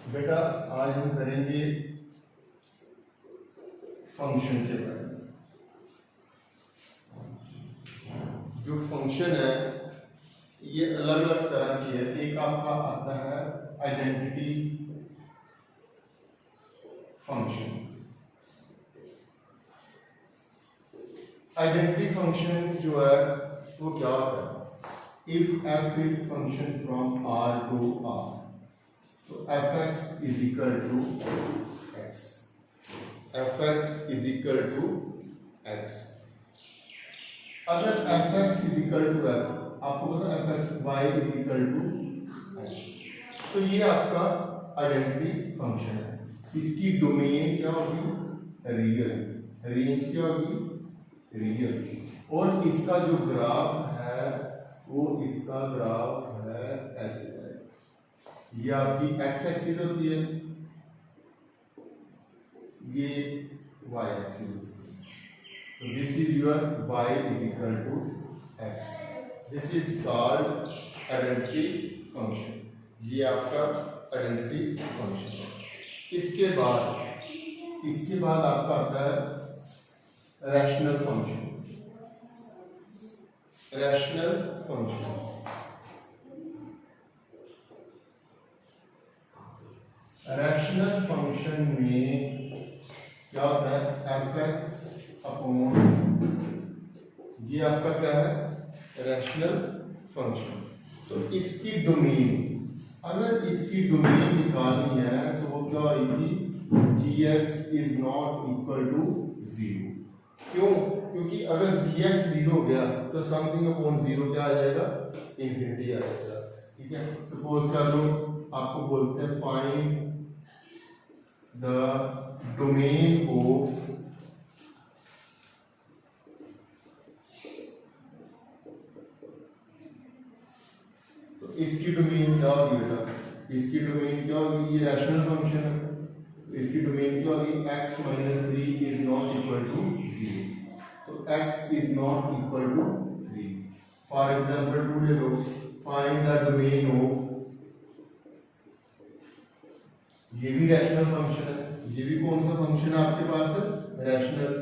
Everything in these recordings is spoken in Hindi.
बेटा आज हम करेंगे फंक्शन के बारे में। जो फंक्शन है ये अलग अलग तरह की है। एक आपका आता है आइडेंटिटी फंक्शन। आइडेंटिटी फंक्शन जो है वो क्या होता है? If f is function from r to r, तो fx is equal to x, fx is equal to x। अगर fx is equal to x, आपको पता है fx y is equal to x, तो ये आपका आइडेंटिटी फंक्शन है। इसकी डोमेन क्या होगी? रियल। रेंज क्या होगी? रियल। और इसका जो ग्राफ है वो इसका ग्राफ है ऐसे है। ये आपकी x एक्सिस होती है, ये y एक्सिस होती है। तो this is your y is equal to x। This is called identity function. ये आपका आइडेंटिटी फंक्शन है। इसके बाद आपका आता है rational function. Rational function rational function में क्या होता है? fx अपॉन, ये आपका क्या है? Rational function. तो इसकी डोमेन, अगर इसकी डोमेन निकालनी है तो वो क्या होगी? gx is not equal to 0। क्यों? क्योंकि अगर gx 0 हो गया तो समथिंग अपॉन 0 क्या आ जाएगा? इंफिनिटी आ जाएगा। ठीक है, सपोज कर लो आपको बोलते हैं फाइंड द डोमेन ऑफ तो इसकी डोमेन क्या होगी बेटा? इसकी डोमेन क्या होगी? ये रैशनल फंक्शन है, इसकी डोमेन क्या होगी? x - 3 is not equal to 0। तो x is not equal to 3। For example टू ले लो, फाइंड द डोमेन ऑफ, ये भी रैशनल फंक्शन है, ये भी कौन सा फंक्शन है आपके पास? रैशनल।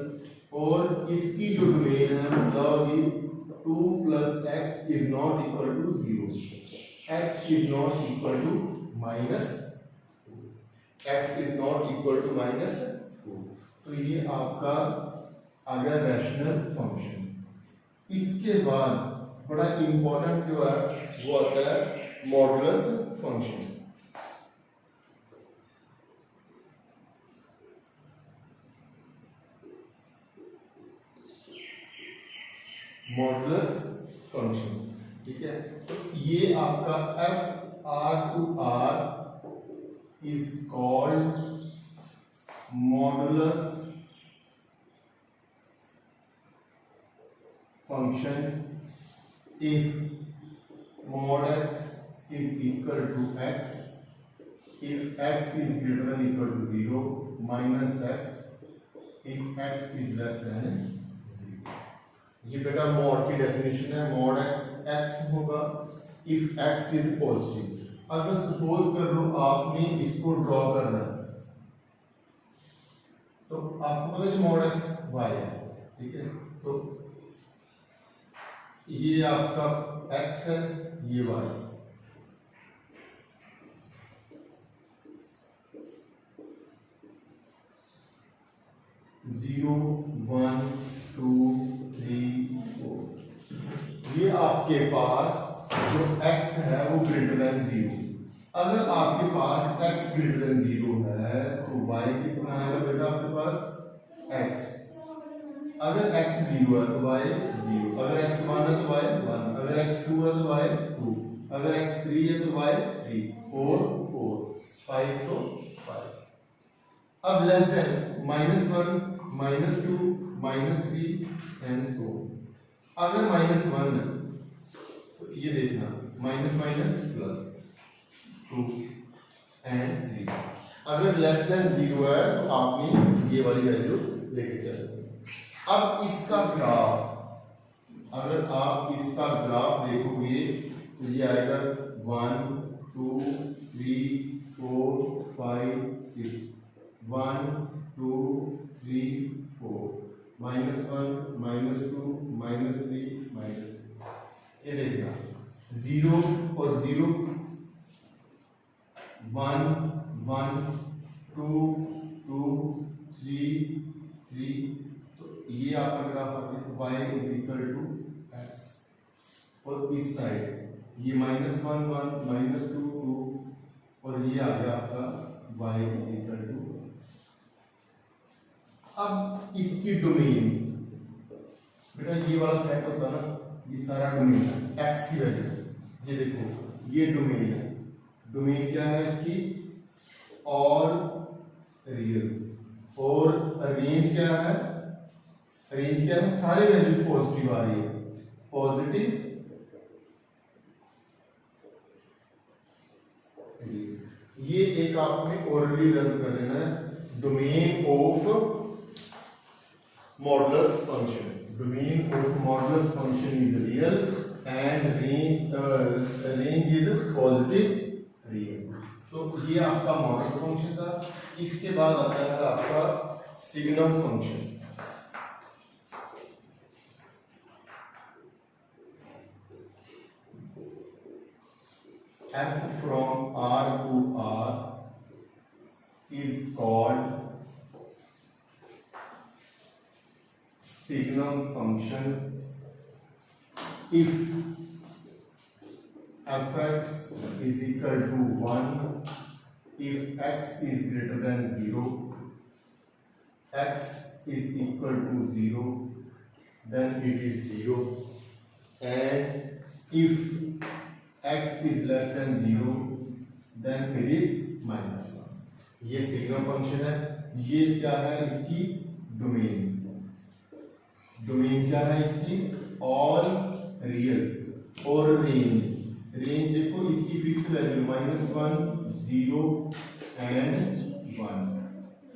और इसकी जो डोमेन है वो क्या होगी? 2 + x is not equal to 0। x is not equal to -2। x is not equal to -2। तो ये आपका आ गया रैशनल फंक्शन। इसके बाद बड़ा इंपॉर्टेंट जो है वो आता है मॉडुलस फंक्शन। मॉडुलस फंक्शन, ठीक है। तो ये आपका f r to r is called modulus function if mod x is equal to x, if x is greater than equal to 0, minus x if x is less than 0। ये बेटा मॉड की डेफिनेशन है। मॉड x होगा इफ x इज पॉजिटिव। अगर सपोज कर लो आपने इसको ड्रॉ करना है तो आपको पता है मॉड x y है, ठीक है। तो ये आपका x है, ये y। जीरो 1 2 3 4, ये आपके पास जो x है वो ग्रेटर देन 0। अगर आपके पास x ग्रेटर देन 0 है तो y कितना आएगा बेटा आपके पास? x। अगर x 0 है तो y 0, अगर x 1 है तो y 1, अगर x 2 है तो y 2, अगर x 3 है तो y 3, 4 4, 5 तो 5। अब लेस देन -1 -2 -3 एंड सो। अगर -1 है तो ये देखना माइनस माइनस प्लस 2 एंड 3। अगर लेस देन 0 है तो आपने ये वाली वैल्यू लेके चलो। अब इसका ग्राफ, अगर आप इसका ग्राफ देखोगे तो ये आएगा 1 2 3 4 5 6 1 2 3 4 -1 -2 -3 -3। ये देखना 0 और 0 1 1 2 2 3 3। तो ये आपका ग्राफ आ गया y is equal to x। और इस साइड ये -1 1 -2 2 और ये आ गया आपका y इज इक्वल टू। अब इसकी डोमेन बेटा ये वाला सेट होता है ना, ये सारा डोमेन है x की वैल्यू। ये देखो ये डोमेन है, डोमेन क्या है इसकी और रियल, और रेंज क्या है, रेंज क्या है, सारे वैल्यूज पॉजिटिव आ रही है, पॉजिटिव ये एक आपने ओरली लर्न कर लेना है। Domain of modulus function, domain of modulus function is real and range is positive real. तो ये आपका मॉडुलस फंक्शन था। इसके बाद आता है आपका signum function. f from R to R is called signum function if fx is equal to 1, if x is greater than 0, x is equal to 0, then it is 0, and if x is less than 0, then it is -1। ये सिग्नम फंक्शन है। ये क्या है इसकी डोमेन, डोमेन क्या है इसकी ऑल रियल और रेंज, रेंज देखो इसकी फिक्स वैल्यू -1 0 एंड 1।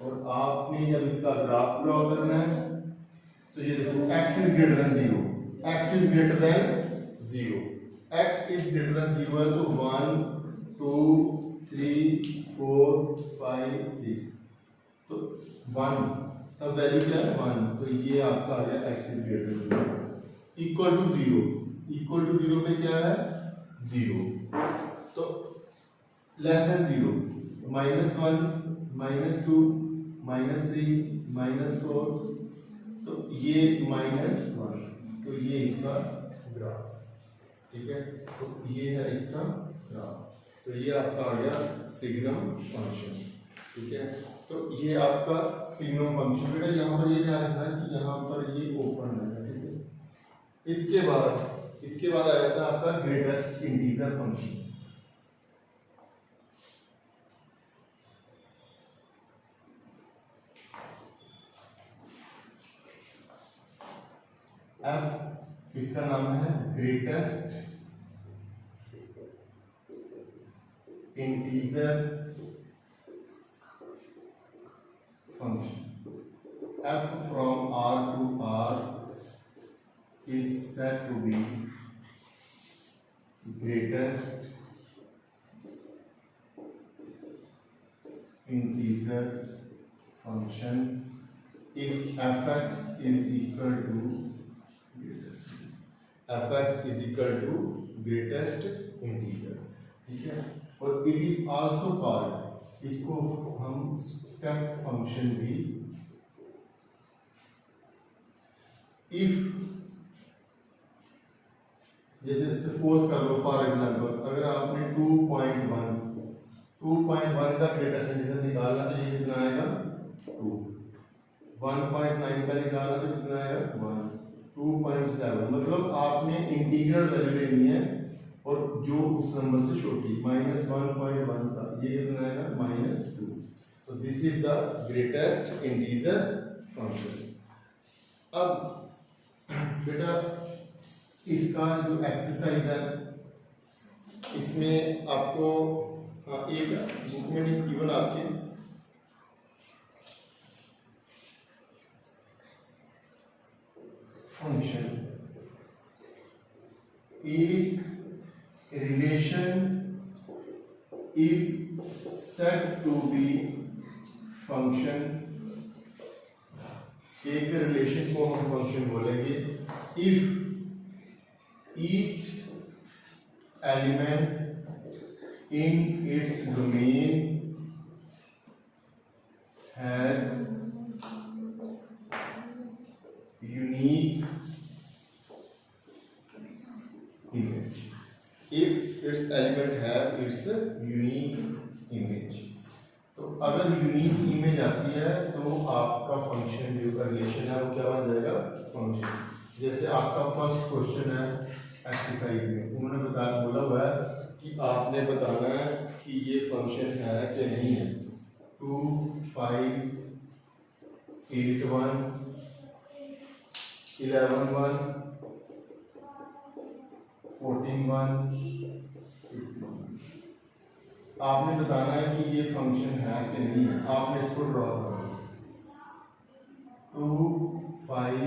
और आपने जब इसका ग्राफ ड्रॉ करना है तो ये देखो x is greater than 0, x is greater than 0, x is greater than 0 है तो 1 2 3 4 5 6, तो 1 तब वैल्यू क्या है 1, तो ये आपका आ गया x is greater than equal to 0, equal to 0 पे क्या है 0, तो लेस देन 0 -1 -2 -3 -4, तो ये -1, तो ये इसका ग्राफ, ठीक है। तो ये है इसका ग्राफ, तो ये आपका आ गया सिग्नम फंक्शन, ठीक है। तो ये आपका सिग्नम फंक्शन बेटा यहाँ पर ये ध्यान रखना है कि यहाँ पर ये ओपन है, ठीक है। इसके बाद आया था आपका ग्रेटेस्ट इंटीजर फंक्शन। f इसका नाम है greatest integer function. f from R to R is said to be greatest integer function if fx is equal to greatest integer, ठीक है। और इट इज आल्सो कॉल्ड, इसको हम स्टेप फंक्शन भी, इफ जैसे सपोज कर लो फॉर एग्जांपल अगर आपने 2.1 का ग्रेटेस्ट इंटीजर निकालना तो ये कितना आएगा 2, 1.9 का निकालना तो कितना आएगा 1, 2.7, मतलब आपने इंटीग्रल वैल्यू लेनी है और जो उस नंबर से छोटी -1.1 का ये कितना आएगा -2। तो this is the greatest integer function. अब बेटा इसका जो एक्सरसाइज है इसमें आपको एक बुक में नहीं केवल आपके फंक्शन एक relation is set to be function, एक रिलेशन को हम फंक्शन बोलेंगे if each element in its domain has unique image. If its element have its unique image, तो अगर यूनिक इमेज आती है तो आपका फंक्शन जो रिलेशन है वो क्या बन जाएगा, फंक्शन। जैसे आपका फर्स्ट क्वेश्चन है एक्सरसाइज में, उन्होंने बोला हुआ है कि आपने बताना है कि ये फंक्शन है कि नहीं है। 2 5 8 1 11 1 14 1 आपने बताना है कि ये फंक्शन है कि नहीं है। आपने इसको ड्रॉ करना 2 5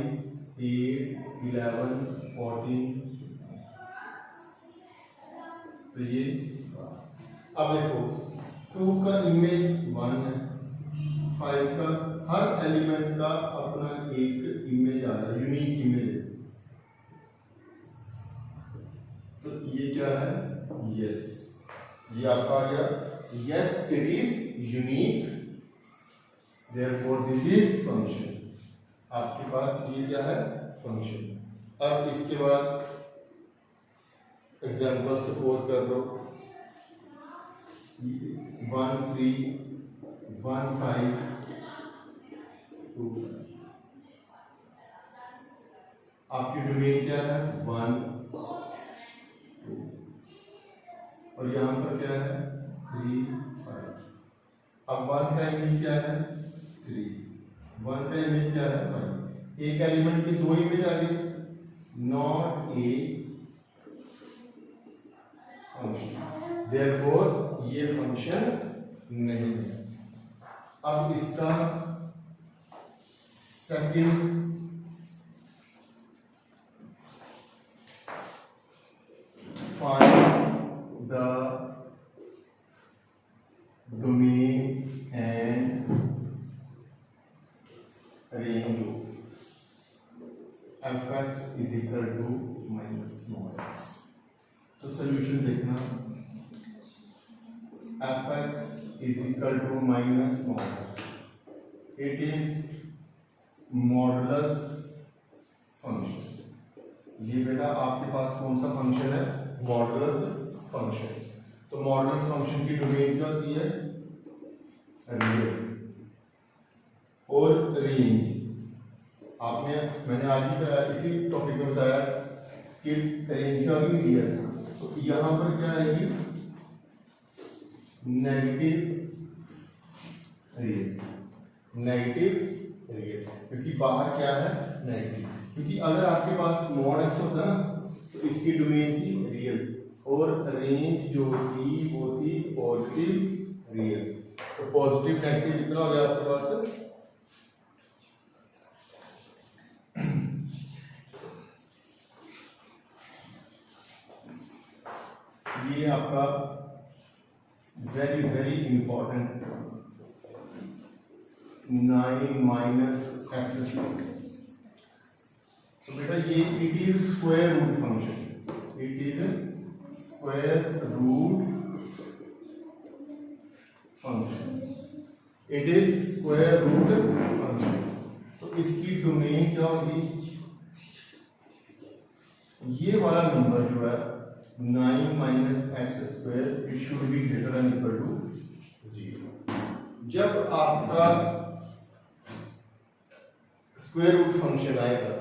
8 11 14, तो ये अब देखो 2 का इमेज 1 है, 5 का हर एलिमेंट का अपना एक इमेज आ रहा है, यूनिक इमेज है। तो ये क्या है, यस, ये आपका आ गया, yes it is unique, therefore this is function. आपके पास ये क्या है, फंक्शन। अब इसके बाद एग्जाम्पल सपोज कर दो 1 3 1 5 2, आपकी डोमेन क्या है 1 2, और यहाँ पर क्या है 3 5। अब 1 का इमेज क्या है 3, 1 का इमेज क्या है 5। एक एलिमेंट के दो इमेज आ गए, नॉट ए फंक्शन, देयरफॉर ये फंक्शन नहीं है। अब इसका second find the domain and range of fx is equal to minus small x। तो सोल्यूशन देखना, fx is equal to minus small x, it is modulus function. ये बेटा आपके पास कौन सा फंक्शन है, मॉडुलस फंक्शन। तो मॉडुलस फंक्शन की डोमेन क्या होती है, रियल और रेंज। आपने मैंने आज ही इसी टॉपिक में बताया कि रेंज का भी रियल। तो यहाँ पर क्या आएगी, नेगेटिव रियल, नेगेटिव रियल, क्योंकि बाहर क्या है नेगेटिव। क्योंकि अगर आपके पास मॉड एक्स होता ना तो इसकी डोमेन थी रियल और रेंज जो थी वो थी पॉजिटिव रियल। तो पॉजिटिव नेगेटिव कितना हो गया आपके पास, ये आपका very very important 9 minus x. तो बेटा ये it is square root function, it is square root function, it is square root function. तो इसकी डोमेन क्या होगी, ये वाला नंबर जो है 9 minus x square, it should be greater than equal to 0। जब आपका स्क्वायर रूट फंक्शन आएगा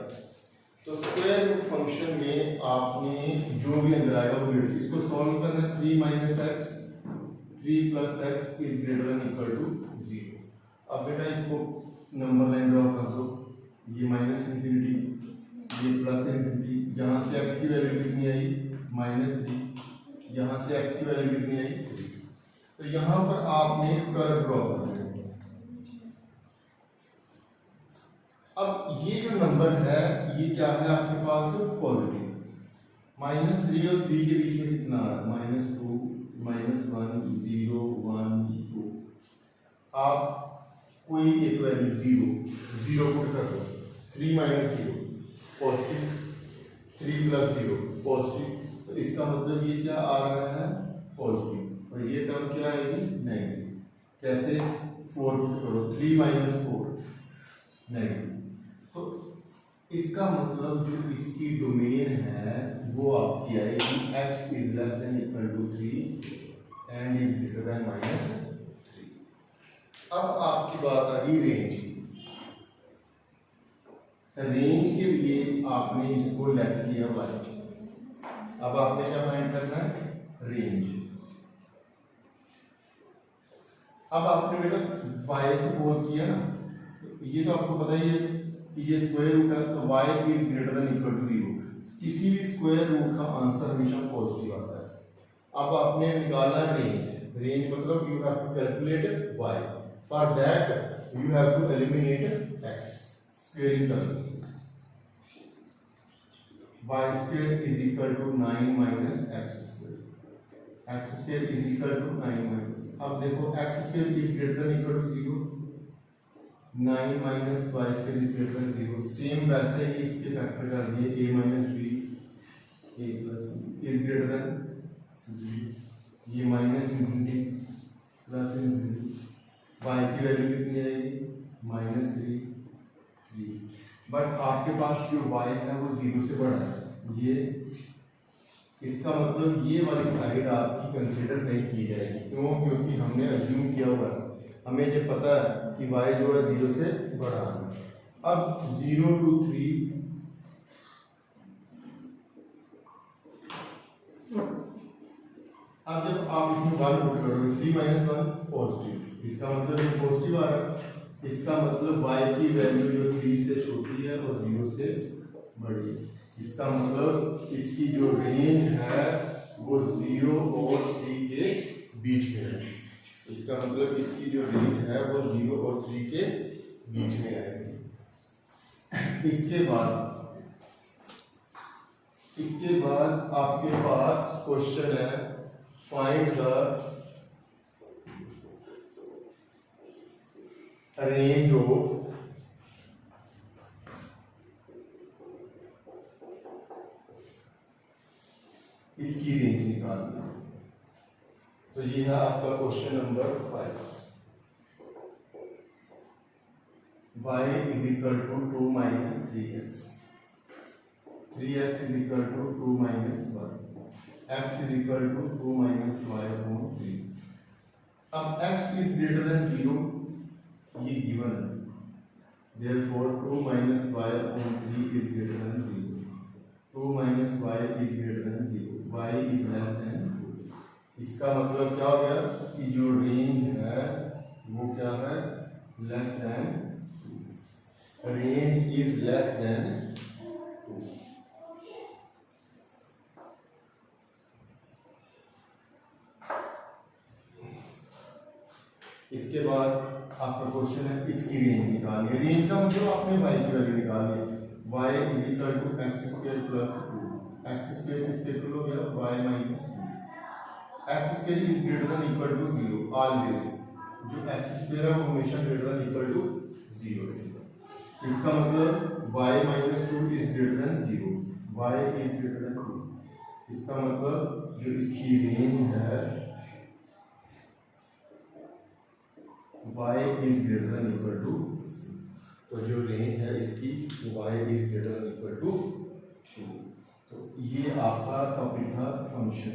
तो स्क्वायर रूट फंक्शन में आपने जो भी अंदर आएगा वो ग्रेटर, इसको सॉल्व करना है 3 minus x 3 plus x is greater than equal to 0। अब बेटा इसको नंबर लाइन ड्रॉ कर दो, ये माइनस इंफिनिटी, ये प्लस इंफिनिटी, यहाँ से एक्स की वैल्यू कितनी आई -3, यहाँ से एक्स की वैल्यू कितनी आई 3। तो यहाँ पर आपने कर्व ड्रॉ करना है। अब ये जो नंबर है ये क्या है आपके पास, पॉजिटिव। -3 और 3 के बीच में कितना आ रहा है, -2 -1 0 1 आप कोई एक वैल्यू जीरो पुट कर दो, 3 minus zero positive, 3 plus zero positive, तो इसका मतलब ये क्या आ रहा है पॉजिटिव, और ये टर्म क्या आएगी नेगेटिव। कैसे 4 पुट करो, 3 माइनस 4 नेगेटिव, तो इसका मतलब जो इसकी डोमेन है वो आपकी आएगी x is less than equal to 3 and is greater than minus 3। अब आपकी बात आ गई रेंज की। रेंज के लिए आपने इसको लेट किया y, अब आपने क्या फाइंड करना है रेंज। अब आपने बेटा y सपोज किया ना, तो ये तो आपको पता ही है कि ये स्क्वायर रूट है, तो y is greater than equal to 0। किसी भी स्क्वायर रूट का आंसर हमेशा पॉजिटिव आता है। अब आपने निकालना रेंज, रेंज मतलब you have to calculate y, for that you have to eliminate x squaring term. y square is equal to 9 minus x square, x square is equal to 9 minus, अब देखो x square is greater than equal to 0, 9 minus y square is greater than 0। Same वैसे ही इसके फैक्टर कर दिए, a minus b a plus is greater than 0, ये minus infinity plus infinity, y की वैल्यू कितनी आएगी माइनस 3। बट आपके पास जो y है वो 0 से बड़ा है, ये इसका मतलब ये वाली साइड आपकी कंसीडर नहीं की जाएगी। क्यों? क्योंकि हमने अज्यूम किया हुआ है, हमें ये पता है कि y जो है 0 से बड़ा है। अब 0 to 3 अब जब आप इसमें 1 पुट करोगे, 3 माइनस 1 पॉजिटिव, इसका मतलब ये पॉजिटिव आ रहा है। इसका मतलब y की वैल्यू जो 3 से छोटी है और 0 से बड़ी है। इसका मतलब इसकी जो रेंज है वो 0 और 3 के बीच में है। इसका मतलब इसकी जो रेंज है वो 0 और 3 के बीच में आएगी। इसके बाद आपके पास क्वेश्चन है फाइंड द रेंज ऑफ इसकी रेंज निकालनी है। तो ये है आपका question number 5। y is equal to 2 minus 3x, 3x is equal to 2 minus 1, x is equal to 2 minus y upon 3। अब x इज ग्रेटर देन 0, ये गिवन है, therefore 2 minus y upon 3 is greater than 0, 2 minus y is greater than 0, y is less then 2। इसका मतलब क्या हो गया कि जो रेंज है वो क्या है less than 2, range is less then 2। इसके बाद आपका क्वेश्चन है इसकी रेंज निकालनी है। रेंज का मतलब आपने y की वैल्यू निकालनी है, y is equal to x square plus 2, x square is equal हो गया y minus 2, x square is greater than equal to 0 always, जो एक्स स्क्वायर है वो हमेशा ग्रेटर देन इक्वल टू 0 है। इसका मतलब y minus 2 is greater than 0, y is greater than 2। इसका मतलब जो इसकी रेंज है y is greater than equal to, तो जो रेंज है इसकी y is greater than equal to 2। तो ये आपका टॉपिक था फंक्शन।